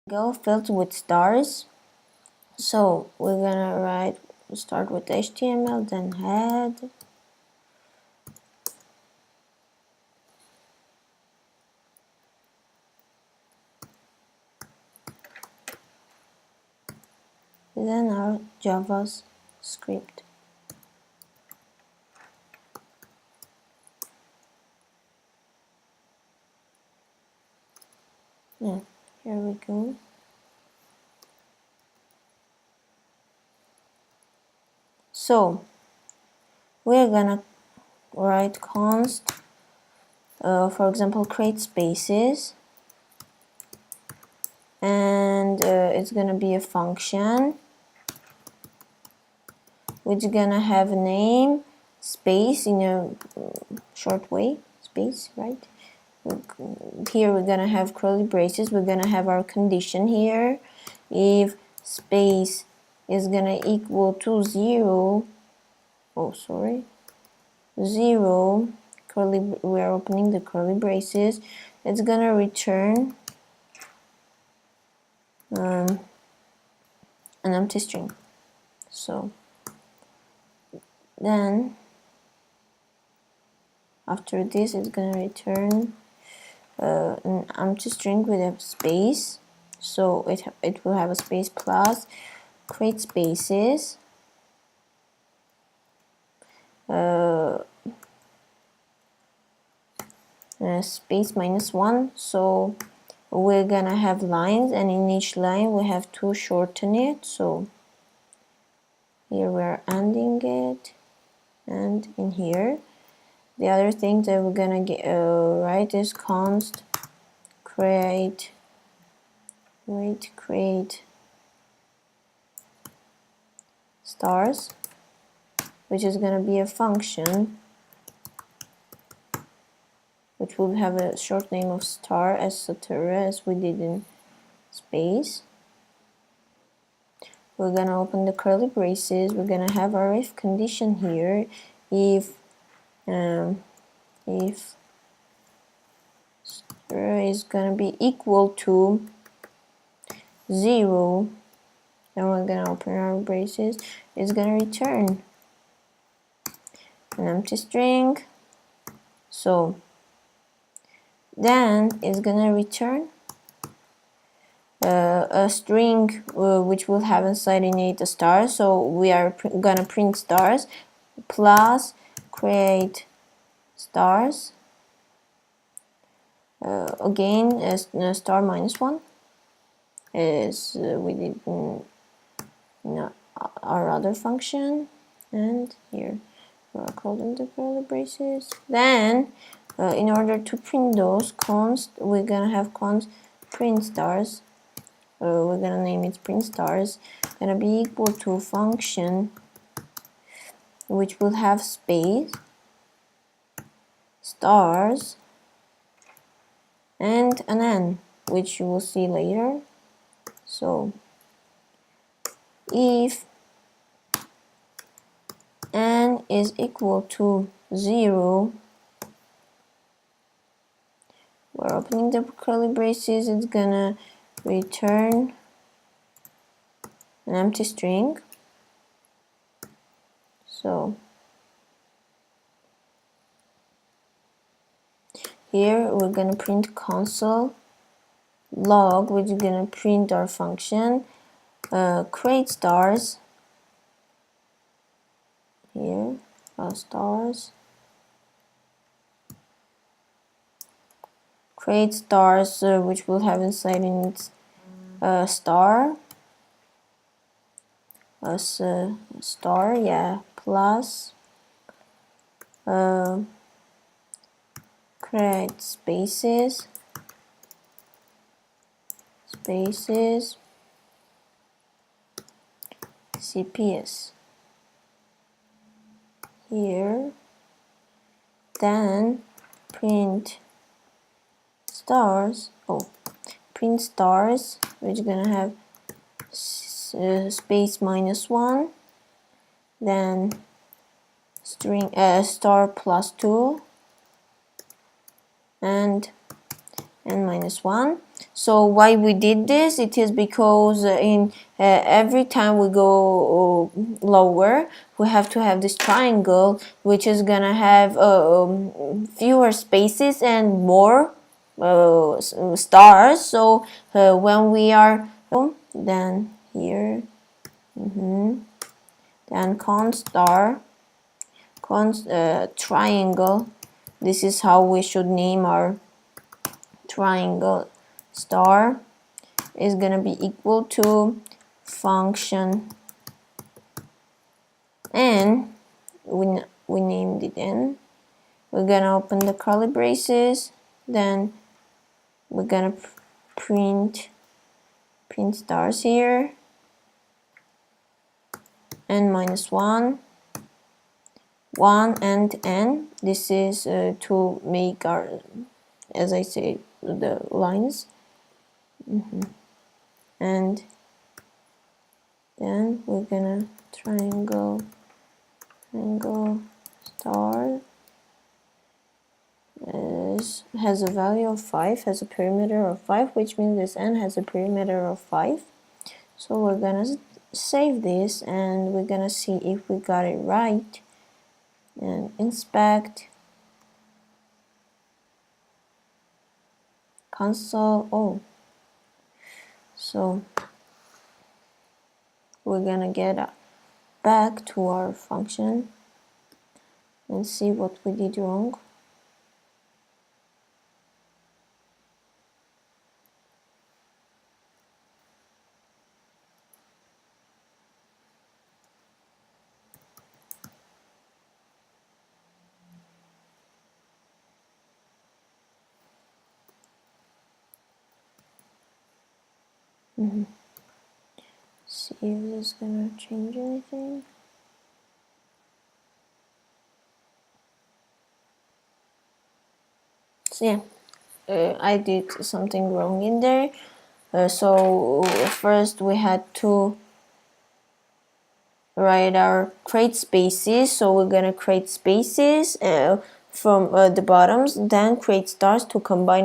Go filled with stars. So we're gonna start with HTML, then head, then our JavaScript. Yeah, here we go. So we're gonna write const, for example, create spaces, and it's gonna be a function which is gonna have a name, space in a short way, space, right? Here we're gonna have curly braces. We're gonna have our condition here. If space is gonna equal to 0, oh sorry, 0, curly, we're opening the curly braces, it's gonna return an empty string. So then after this it's gonna return an empty string with a space. So it will have a space plus create spaces, space -1. So we're gonna have lines, and in each line we have to shorten it. So here we're ending it, and in here the other thing that we're gonna write is const create stars, which is gonna be a function which will have a short name of star, etc., as we did in space. We're gonna open the curly braces. We're gonna have our if condition here. If star is gonna be equal to 0, then we're gonna open our braces. It's gonna return an empty string. So then it's gonna return a string which will have inside in it a star. So we are gonna print stars plus create stars, again as star -1, as we did in our other function. And here we are closing the curly braces. Then in order to print those const, we're gonna have const print stars. We're gonna name it print stars, gonna be equal to function which will have space stars and an n, which you will see later. So if n is equal to 0, we're opening the curly braces, it's gonna return an empty string. So here we're gonna print console log, which is gonna print our function create stars. Here stars, create stars, which will have inside in its star as star, yeah, plus create spaces CPS here, then print stars, print stars, which is gonna have space -1, then string star +2 and n -1. So why we did this? It is because in every time we go lower, we have to have this triangle, which is gonna have fewer spaces and more stars. So when we are then here, then const star, const triangle. This is how we should name our triangle. Star is gonna be equal to function n. We named it n. We're gonna open the curly braces, then we're gonna print stars here, n minus 1, 1 and n. This is to make our, as I say, the lines. And then we're gonna triangle star has a value of 5, has a perimeter of 5, which means this n has a perimeter of 5. So we're gonna save this and we're gonna see if we got it right, and inspect console. Oh, so we're gonna get back to our function and see what we did wrong. See if this is gonna change anything. So yeah, I did something wrong in there. So first we had to write our create spaces. So we're gonna create spaces from the bottoms, then create stars to combine